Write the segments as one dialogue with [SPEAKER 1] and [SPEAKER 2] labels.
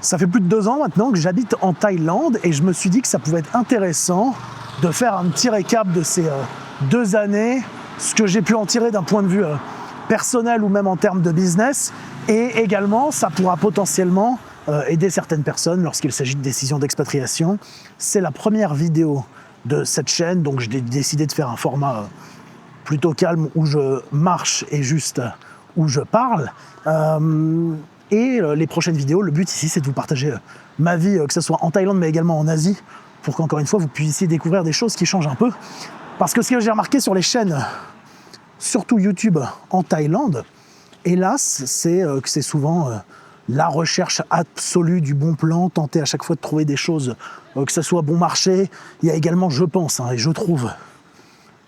[SPEAKER 1] Ça fait plus de 2 ans maintenant que j'habite en Thaïlande et je me suis dit que ça pouvait être intéressant de faire un petit récap de ces 2 années, ce que j'ai pu en tirer d'un point de vue personnel ou même en termes de business. Et également, ça pourra potentiellement aider certaines personnes lorsqu'il s'agit de décisions d'expatriation. C'est la première vidéo de cette chaîne, donc j'ai décidé de faire un format plutôt calme où je marche et juste où je parle. Et les prochaines vidéos, le but ici, c'est de vous partager ma vie, que ce soit en Thaïlande, mais également en Asie, pour qu'encore une fois, vous puissiez découvrir des choses qui changent un peu. Parce que ce que j'ai remarqué sur les chaînes, surtout YouTube en Thaïlande, hélas, c'est que c'est souvent la recherche absolue du bon plan, tenter à chaque fois de trouver des choses, que ce soit bon marché. Il y a également, je pense, et je trouve,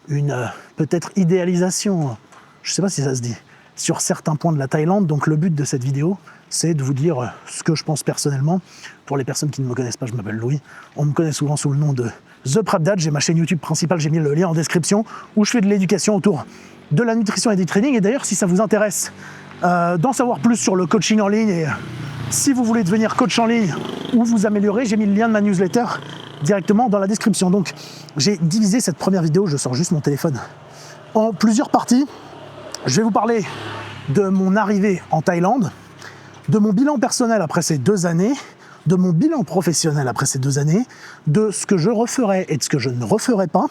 [SPEAKER 1] une peut-être idéalisation, je ne sais pas si ça se dit, sur certains points de la Thaïlande. Donc le but de cette vidéo, c'est de vous dire ce que je pense personnellement. Pour les personnes qui ne me connaissent pas, je m'appelle Louis. On me connaît souvent sous le nom de The Prep Dad. J'ai ma chaîne YouTube principale, j'ai mis le lien en description, où je fais de l'éducation autour de la nutrition et du training. Et d'ailleurs, si ça vous intéresse d'en savoir plus sur le coaching en ligne, et si vous voulez devenir coach en ligne ou vous améliorer, j'ai mis le lien de ma newsletter directement dans la description. Donc j'ai divisé cette première vidéo, je sors juste mon téléphone, en plusieurs parties. Je vais vous parler de mon arrivée en Thaïlande, de mon bilan personnel après ces 2 années, de mon bilan professionnel après ces 2 années, de ce que je referai et de ce que je ne referai pas.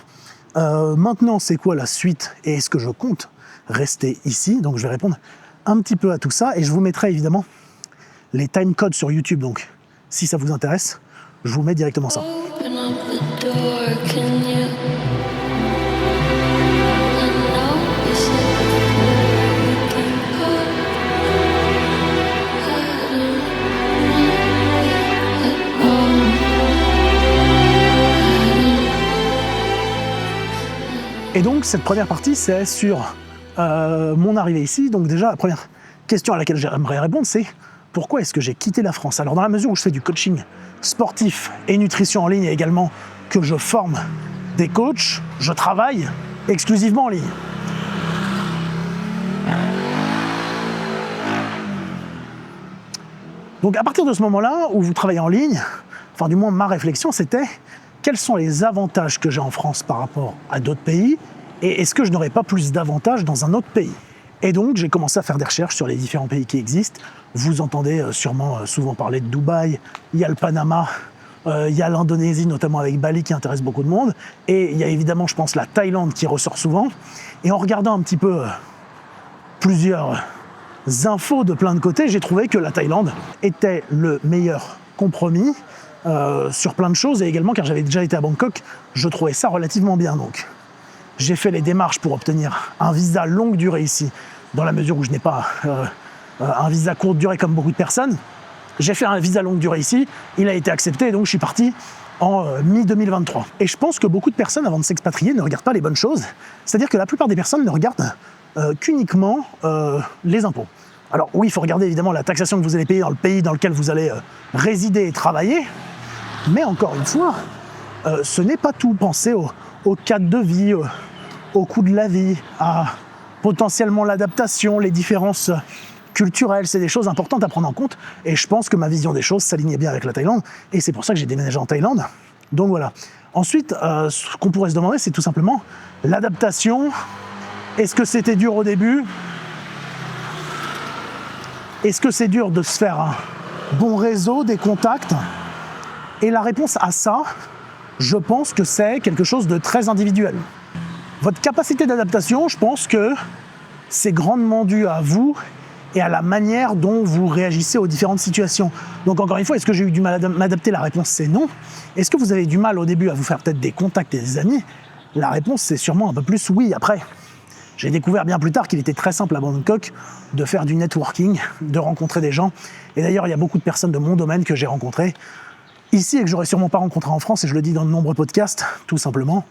[SPEAKER 1] Maintenant, c'est quoi la suite et est-ce que je compte rester ici? Donc je vais répondre un petit peu à tout ça et je vous mettrai évidemment les timecodes sur YouTube. Donc si ça vous intéresse, je vous mets directement ça. Et donc cette première partie, c'est sur mon arrivée ici. Donc déjà, la première question à laquelle j'aimerais répondre, c'est pourquoi est-ce que j'ai quitté la France? Alors dans la mesure où je fais du coaching sportif et nutrition en ligne, et également que je forme des coachs, je travaille exclusivement en ligne. Donc à partir de ce moment-là, où vous travaillez en ligne, enfin du moins ma réflexion, c'était quels sont les avantages que j'ai en France par rapport à d'autres pays et est-ce que je n'aurais pas plus d'avantages dans un autre pays? Et donc j'ai commencé à faire des recherches sur les différents pays qui existent. Vous entendez sûrement souvent parler de Dubaï, il y a le Panama, il y a l'Indonésie, notamment avec Bali qui intéresse beaucoup de monde, et il y a évidemment, je pense, la Thaïlande qui ressort souvent. Et en regardant un petit peu plusieurs infos de plein de côtés, j'ai trouvé que la Thaïlande était le meilleur compromis sur plein de choses, et également car j'avais déjà été à Bangkok, je trouvais ça relativement bien. Donc j'ai fait les démarches pour obtenir un visa longue durée ici, dans la mesure où je n'ai pas un visa courte durée comme beaucoup de personnes. J'ai fait un visa longue durée ici, il a été accepté, et donc je suis parti en mi-2023. Et je pense que beaucoup de personnes, avant de s'expatrier, ne regardent pas les bonnes choses. C'est-à-dire que la plupart des personnes ne regardent qu'uniquement les impôts. Alors oui, il faut regarder évidemment la taxation que vous allez payer dans le pays dans lequel vous allez résider et travailler, mais encore une fois, ce n'est pas tout. Pensez au cadre de vie, au coût de la vie, à potentiellement l'adaptation, les différences culturelles. C'est des choses importantes à prendre en compte, et je pense que ma vision des choses s'alignait bien avec la Thaïlande, et c'est pour ça que j'ai déménagé en Thaïlande. Donc voilà. Ensuite, ce qu'on pourrait se demander, c'est tout simplement l'adaptation. Est-ce que c'était dur au début? Est-ce que c'est dur de se faire un bon réseau, des contacts? Et la réponse à ça, je pense que c'est quelque chose de très individuel. Votre capacité d'adaptation, je pense que c'est grandement dû à vous et à la manière dont vous réagissez aux différentes situations. Donc encore une fois, est-ce que j'ai eu du mal à m'adapter? La réponse c'est non. Est-ce que vous avez du mal au début à vous faire peut-être des contacts et des amis? La réponse c'est sûrement un peu plus oui. Après, j'ai découvert bien plus tard qu'il était très simple à Bangkok de faire du networking, de rencontrer des gens. Et d'ailleurs, il y a beaucoup de personnes de mon domaine que j'ai rencontrées ici et que j'aurais sûrement pas rencontrées en France, et je le dis dans de nombreux podcasts, tout simplement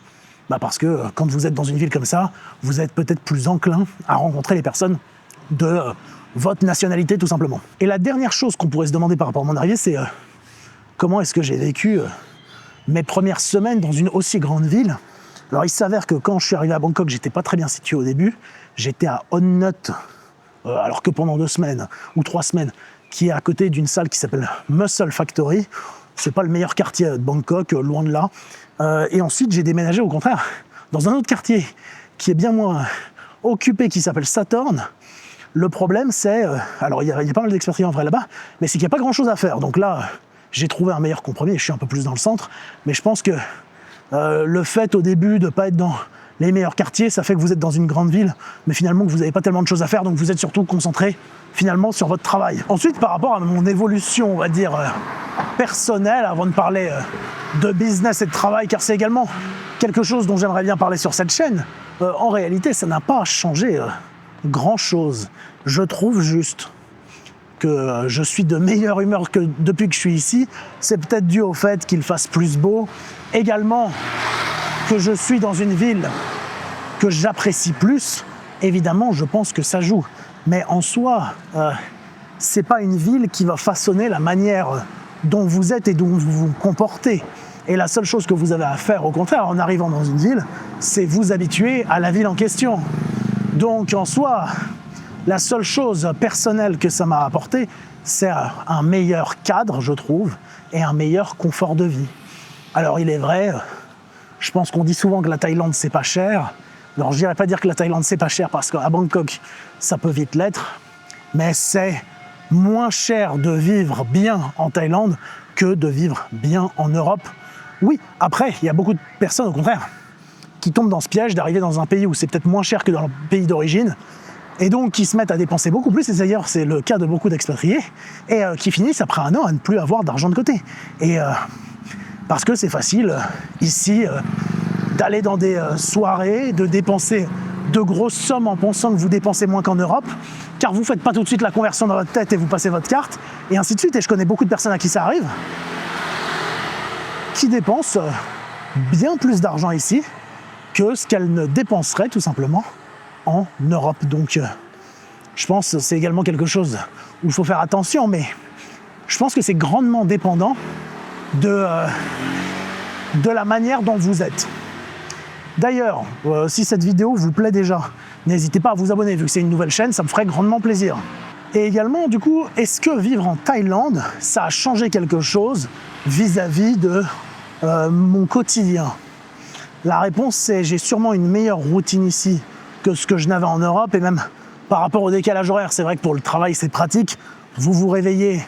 [SPEAKER 1] parce que quand vous êtes dans une ville comme ça, vous êtes peut-être plus enclin à rencontrer les personnes de votre nationalité, tout simplement. Et la dernière chose qu'on pourrait se demander par rapport à mon arrivée, c'est comment est-ce que j'ai vécu mes premières semaines dans une aussi grande ville. Alors il s'avère que quand je suis arrivé à Bangkok, j'étais pas très bien situé au début. J'étais à Hon Nut, alors que pendant 2 semaines ou 3 semaines, qui est à côté d'une salle qui s'appelle Muscle Factory. C'est pas le meilleur quartier de Bangkok, loin de là. Et ensuite, j'ai déménagé au contraire dans un autre quartier qui est bien moins occupé, qui s'appelle Sathorn. Le problème, c'est... alors, il y a pas mal d'expatriés en vrai là-bas, mais c'est qu'il n'y a pas grand-chose à faire. Donc là, j'ai trouvé un meilleur compromis. Je suis un peu plus dans le centre. Mais je pense que le fait, au début, de ne pas être dans les meilleurs quartiers, ça fait que vous êtes dans une grande ville, mais finalement, que vous n'avez pas tellement de choses à faire. Donc, vous êtes surtout concentré, finalement, sur votre travail. Ensuite, par rapport à mon évolution, on va dire, personnelle, avant de parler de business et de travail, car c'est également quelque chose dont j'aimerais bien parler sur cette chaîne, en réalité, ça n'a pas changé grand-chose. Je trouve juste que je suis de meilleure humeur que depuis que je suis ici. C'est peut-être dû au fait qu'il fasse plus beau. Également, que je suis dans une ville que j'apprécie plus. Évidemment, je pense que ça joue. Mais en soi, c'est pas une ville qui va façonner la manière dont vous êtes et dont vous vous comportez. Et la seule chose que vous avez à faire, au contraire, en arrivant dans une ville, c'est vous habituer à la ville en question. Donc, en soi, la seule chose personnelle que ça m'a apporté, c'est un meilleur cadre, je trouve, et un meilleur confort de vie. Alors, il est vrai, je pense qu'on dit souvent que la Thaïlande, c'est pas cher. Alors, je dirais pas dire que la Thaïlande, c'est pas cher, parce qu'à Bangkok, ça peut vite l'être, mais c'est moins cher de vivre bien en Thaïlande que de vivre bien en Europe. Oui, après, il y a beaucoup de personnes, au contraire, qui tombent dans ce piège d'arriver dans un pays où c'est peut-être moins cher que dans le pays d'origine, et donc qui se mettent à dépenser beaucoup plus, et d'ailleurs c'est le cas de beaucoup d'expatriés, et qui finissent après un an à ne plus avoir d'argent de côté. Et parce que c'est facile, ici, d'aller dans des soirées, de dépenser de grosses sommes en pensant que vous dépensez moins qu'en Europe, car vous ne faites pas tout de suite la conversion dans votre tête et vous passez votre carte, et ainsi de suite. Et je connais beaucoup de personnes à qui ça arrive, qui dépensent bien plus d'argent ici que ce qu'elles ne dépenseraient tout simplement en Europe. Donc je pense que c'est également quelque chose où il faut faire attention, mais je pense que c'est grandement dépendant de la manière dont vous êtes. D'ailleurs, si cette vidéo vous plaît déjà, n'hésitez pas à vous abonner, vu que c'est une nouvelle chaîne, ça me ferait grandement plaisir. Et également, du coup, est-ce que vivre en Thaïlande, ça a changé quelque chose vis-à-vis de mon quotidien? La réponse, c'est j'ai sûrement une meilleure routine ici que ce que je n'avais en Europe, et même par rapport au décalage horaire, c'est vrai que pour le travail, c'est pratique. Vous vous réveillez,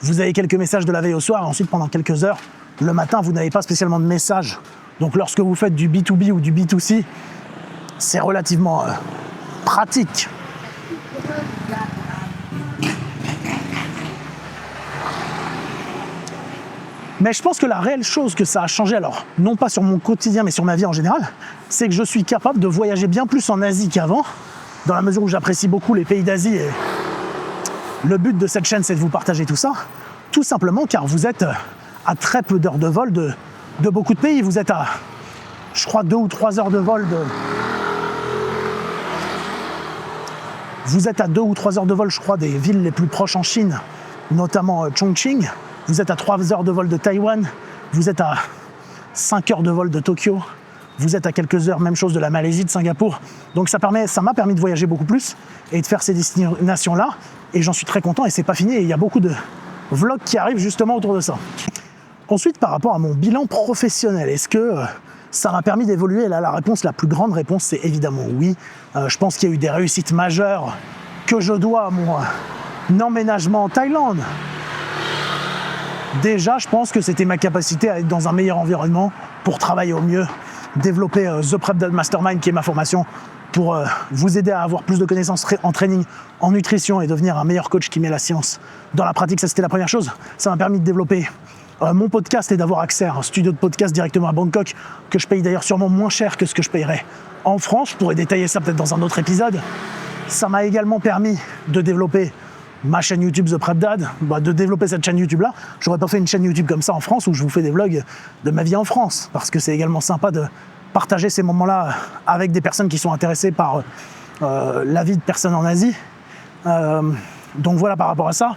[SPEAKER 1] vous avez quelques messages de la veille au soir, et ensuite, pendant quelques heures, le matin, vous n'avez pas spécialement de messages. Donc, lorsque vous faites du B2B ou du B2C, c'est relativement pratique. Mais je pense que la réelle chose que ça a changé, alors non pas sur mon quotidien, mais sur ma vie en général, c'est que je suis capable de voyager bien plus en Asie qu'avant, dans la mesure où j'apprécie beaucoup les pays d'Asie. Et le but de cette chaîne, c'est de vous partager tout ça, tout simplement car vous êtes à très peu d'heures de vol de beaucoup de pays. Vous êtes à, je crois, 2 ou 3 heures de vol de... Vous êtes à 2 ou 3 heures de vol, je crois, des villes les plus proches en Chine, notamment Chongqing. Vous êtes à 3 heures de vol de Taïwan. Vous êtes à 5 heures de vol de Tokyo. Vous êtes à quelques heures, même chose, de la Malaisie, de Singapour. Donc ça m'a permis de voyager beaucoup plus et de faire ces destinations-là. Et j'en suis très content, et c'est pas fini. Et il y a beaucoup de vlogs qui arrivent justement autour de ça. Ensuite, par rapport à mon bilan professionnel, est-ce que ça m'a permis d'évoluer? Là, la plus grande réponse, c'est évidemment oui. Je pense qu'il y a eu des réussites majeures que je dois à mon emménagement en Thaïlande. Déjà, je pense que c'était ma capacité à être dans un meilleur environnement pour travailler au mieux, développer The Prep Dad Mastermind, qui est ma formation, pour vous aider à avoir plus de connaissances en training, en nutrition, et devenir un meilleur coach qui met la science dans la pratique. Ça, c'était la première chose. Ça m'a permis de développer mon podcast et d'avoir accès à un studio de podcast directement à Bangkok, que je paye d'ailleurs sûrement moins cher que ce que je payerais en France. Je pourrais détailler ça peut-être dans un autre épisode. Ça m'a également permis de développer ma chaîne YouTube The Prep Dad, de développer cette chaîne YouTube là. J'aurais pas fait une chaîne YouTube comme ça en France, où je vous fais des vlogs de ma vie en France, parce que c'est également sympa de partager ces moments là avec des personnes qui sont intéressées par la vie de personnes en Asie. Donc voilà, par rapport à ça,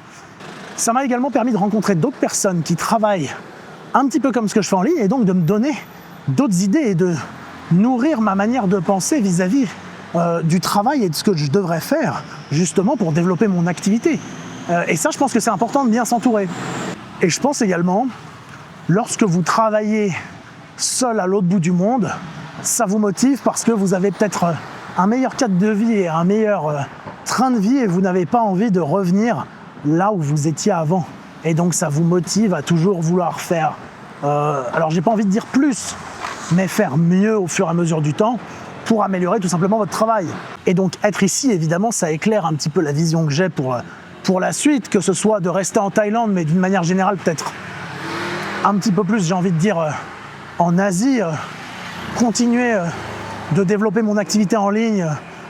[SPEAKER 1] ça m'a également permis de rencontrer d'autres personnes qui travaillent un petit peu comme ce que je fais en ligne, et donc de me donner d'autres idées et de nourrir ma manière de penser vis-à-vis du travail et de ce que je devrais faire justement pour développer mon activité. Et ça, je pense que c'est important de bien s'entourer. Et je pense également, lorsque vous travaillez seul à l'autre bout du monde, ça vous motive parce que vous avez peut-être un meilleur cadre de vie et un meilleur train de vie et vous n'avez pas envie de revenir là où vous étiez avant. Et donc ça vous motive à toujours vouloir faire, alors j'ai pas envie de dire plus, mais faire mieux au fur et à mesure du temps pour améliorer tout simplement votre travail. Et donc être ici, évidemment, ça éclaire un petit peu la vision que j'ai pour la suite, que ce soit de rester en Thaïlande, mais d'une manière générale peut-être un petit peu plus, j'ai envie de dire, en Asie, continuer de développer mon activité en ligne,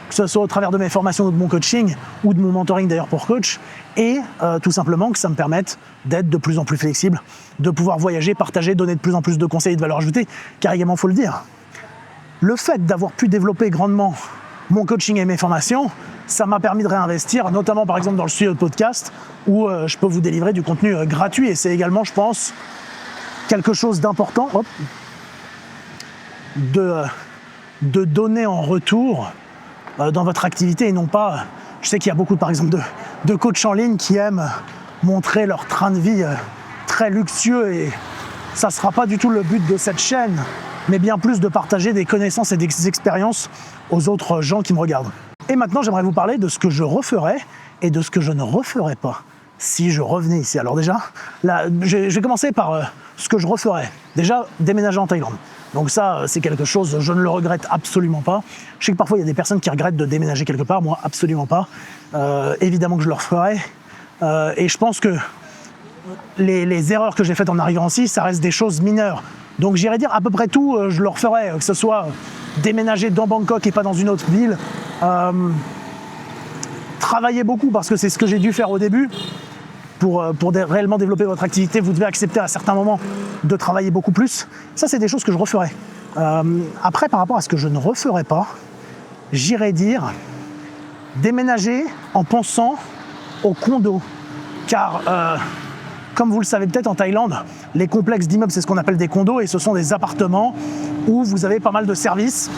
[SPEAKER 1] que ce soit au travers de mes formations ou de mon coaching, ou de mon mentoring d'ailleurs pour coach, et tout simplement que ça me permette d'être de plus en plus flexible, de pouvoir voyager, partager, donner de plus en plus de conseils et de valeur ajoutée, car également, il faut le dire, le fait d'avoir pu développer grandement mon coaching et mes formations, ça m'a permis de réinvestir, notamment par exemple dans le studio de podcast, où je peux vous délivrer du contenu gratuit, et c'est également, je pense, quelque chose d'important de donner en retour dans votre activité et non pas, je sais qu'il y a beaucoup par exemple de coachs en ligne qui aiment montrer leur train de vie très luxueux et ça ne sera pas du tout le but de cette chaîne, mais bien plus de partager des connaissances et des expériences aux autres gens qui me regardent. Et maintenant j'aimerais vous parler de ce que je referais et de ce que je ne referais pas si je revenais ici. Alors déjà, là, je vais commencer par ce que je referais. Déjà, déménager en Thaïlande. Donc ça, c'est quelque chose, je ne le regrette absolument pas. Je sais que parfois, il y a des personnes qui regrettent de déménager quelque part. Moi, absolument pas. Évidemment que je le referais. Et je pense que les erreurs que j'ai faites en arrivant ici, ça reste des choses mineures. Donc j'irais dire à peu près tout, je le referais. Que ce soit déménager dans Bangkok et pas dans une autre ville. Travailler beaucoup, parce que c'est ce que j'ai dû faire au début. Pour réellement développer votre activité, vous devez accepter à certains moments de travailler beaucoup plus. Ça, c'est des choses que je referais. Après, par rapport à ce que je ne referais pas, j'irais dire déménager en pensant au condo. Car, comme vous le savez peut-être en Thaïlande, les complexes d'immeubles, c'est ce qu'on appelle des condos, et ce sont des appartements où vous avez pas mal de services.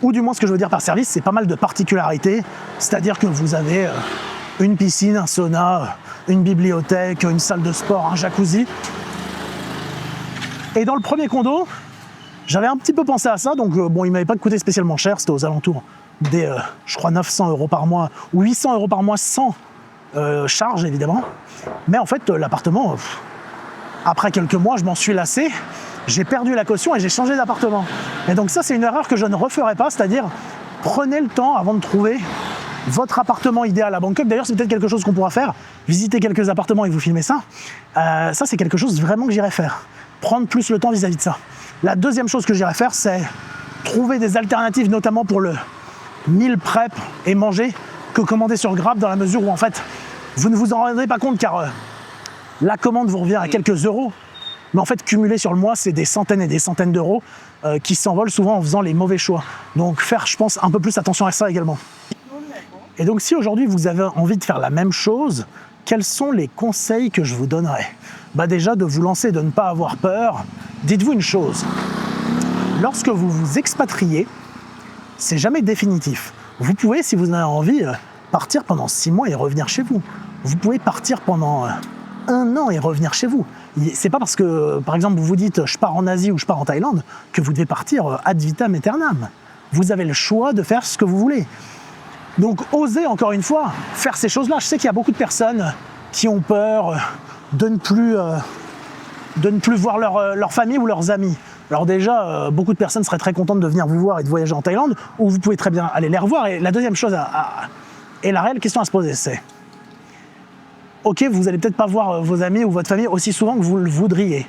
[SPEAKER 1] Ou du moins, ce que je veux dire par service, c'est pas mal de particularités. C'est-à-dire que vous avez une piscine, un sauna, une bibliothèque, une salle de sport, un jacuzzi. Et dans le premier condo, j'avais un petit peu pensé à ça, donc bon, il ne m'avait pas coûté spécialement cher, c'était aux alentours des, je crois, 900 € par mois, ou 800 € par mois sans charge, évidemment. Mais en fait, l'appartement, après quelques mois, je m'en suis lassé, j'ai perdu la caution et j'ai changé d'appartement. Et donc ça, c'est une erreur que je ne referai pas, c'est-à-dire, prenez le temps avant de trouver votre appartement idéal à Bangkok. D'ailleurs, c'est peut-être quelque chose qu'on pourra faire. Visiter quelques appartements et vous filmer ça. Ça, c'est quelque chose vraiment que j'irai faire. Prendre plus le temps vis-à-vis de ça. La deuxième chose que j'irai faire, c'est trouver des alternatives, notamment pour le meal prep et manger, que commander sur Grab, dans la mesure où, en fait, vous ne vous en rendrez pas compte, car la commande vous revient à quelques euros. Mais en fait, cumulé sur le mois, c'est des centaines et des centaines d'euros qui s'envolent souvent en faisant les mauvais choix. Donc faire, je pense, un peu plus attention à ça également. Et donc si aujourd'hui vous avez envie de faire la même chose, quels sont les conseils que je vous donnerais ? Déjà de vous lancer, de ne pas avoir peur. Dites-vous une chose, lorsque vous vous expatriez, c'est jamais définitif. Vous pouvez, si vous en avez envie, partir pendant 6 mois et revenir chez vous. Vous pouvez partir pendant 1 an et revenir chez vous. C'est pas parce que, par exemple, vous vous dites je pars en Asie ou je pars en Thaïlande que vous devez partir ad vitam aeternam. Vous avez le choix de faire ce que vous voulez. Donc, osez, encore une fois, faire ces choses-là. Je sais qu'il y a beaucoup de personnes qui ont peur de ne plus voir leur famille ou leurs amis. Alors déjà, beaucoup de personnes seraient très contentes de venir vous voir et de voyager en Thaïlande, où vous pouvez très bien aller les revoir. Et la deuxième chose, et la réelle question à se poser, c'est ok, vous n'allez peut-être pas voir vos amis ou votre famille aussi souvent que vous le voudriez,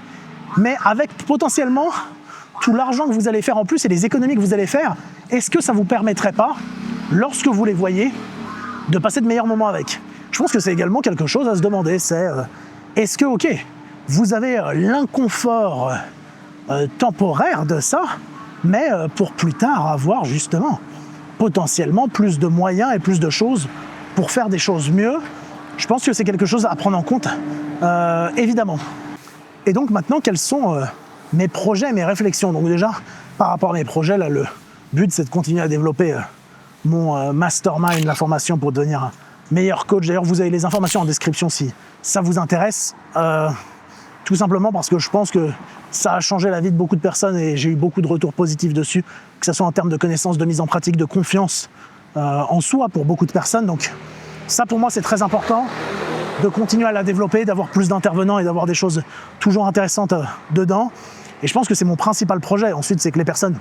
[SPEAKER 1] mais avec potentiellement tout l'argent que vous allez faire en plus et les économies que vous allez faire, est-ce que ça ne vous permettrait pas, lorsque vous les voyez, de passer de meilleurs moments avec ? Je pense que c'est également quelque chose à se demander, c'est est-ce que, ok, vous avez l'inconfort temporaire de ça, mais pour plus tard avoir justement potentiellement plus de moyens et plus de choses pour faire des choses mieux. Je pense que c'est quelque chose à prendre en compte, évidemment. Et donc maintenant, quels sont mes projets, mes réflexions ? Donc déjà, par rapport à mes projets, là, le but, c'est de continuer à développer mon mastermind, la formation pour devenir un meilleur coach. D'ailleurs, vous avez les informations en description si ça vous intéresse. Tout simplement parce que je pense que ça a changé la vie de beaucoup de personnes et j'ai eu beaucoup de retours positifs dessus, que ce soit en termes de connaissances, de mise en pratique, de confiance en soi pour beaucoup de personnes. Donc ça, pour moi, c'est très important de continuer à la développer, d'avoir plus d'intervenants et d'avoir des choses toujours intéressantes dedans. Et je pense que c'est mon principal projet. Ensuite, c'est que les personnes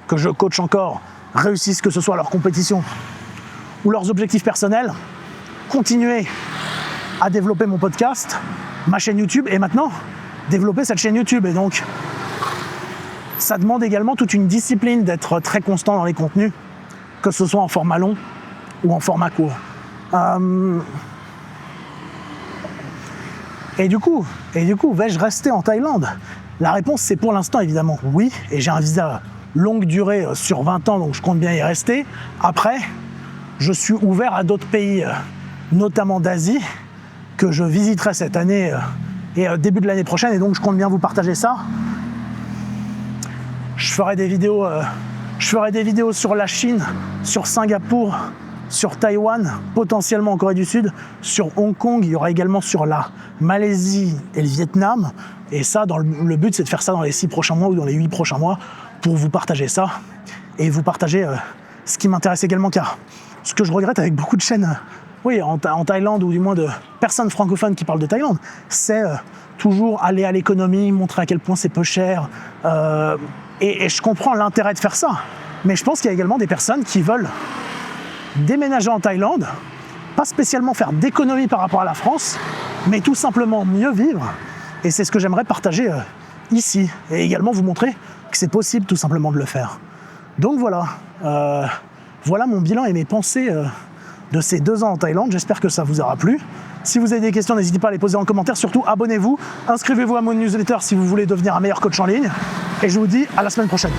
[SPEAKER 1] que je coach encore réussissent, que ce soit leur compétition ou leurs objectifs personnels, continuer à développer mon podcast, ma chaîne YouTube et maintenant développer cette chaîne YouTube. Et donc, ça demande également toute une discipline d'être très constant dans les contenus, que ce soit en format long ou en format court. Et du coup, vais-je rester en Thaïlande? La réponse, c'est pour l'instant évidemment oui, et j'ai un visa longue durée sur 20 ans, donc je compte bien y rester. Après, je suis ouvert à d'autres pays, notamment d'Asie, que je visiterai cette année et début de l'année prochaine, et donc je compte bien vous partager ça. Je ferai des vidéos sur la Chine, sur Singapour, sur Taïwan, potentiellement en Corée du Sud, sur Hong Kong, il y aura également sur la Malaisie et le Vietnam. Et ça, le but, c'est de faire ça dans les 6 prochains mois ou dans les 8 prochains mois pour vous partager ça et vous partager ce qui m'intéresse également, car ce que je regrette avec beaucoup de chaînes en Thaïlande, ou du moins de personnes francophones qui parlent de Thaïlande, c'est toujours aller à l'économie, montrer à quel point c'est peu cher. Et je comprends l'intérêt de faire ça, mais je pense qu'il y a également des personnes qui veulent déménager en Thaïlande, pas spécialement faire d'économie par rapport à la France, mais tout simplement mieux vivre. Et c'est ce que j'aimerais partager ici, et également vous montrer que c'est possible tout simplement de le faire. Donc voilà, voilà mon bilan et mes pensées de ces 2 ans en Thaïlande. J'espère que ça vous aura plu. Si vous avez des questions, n'hésitez pas à les poser en commentaire. Surtout, abonnez-vous, inscrivez-vous à mon newsletter si vous voulez devenir un meilleur coach en ligne. Et je vous dis à la semaine prochaine.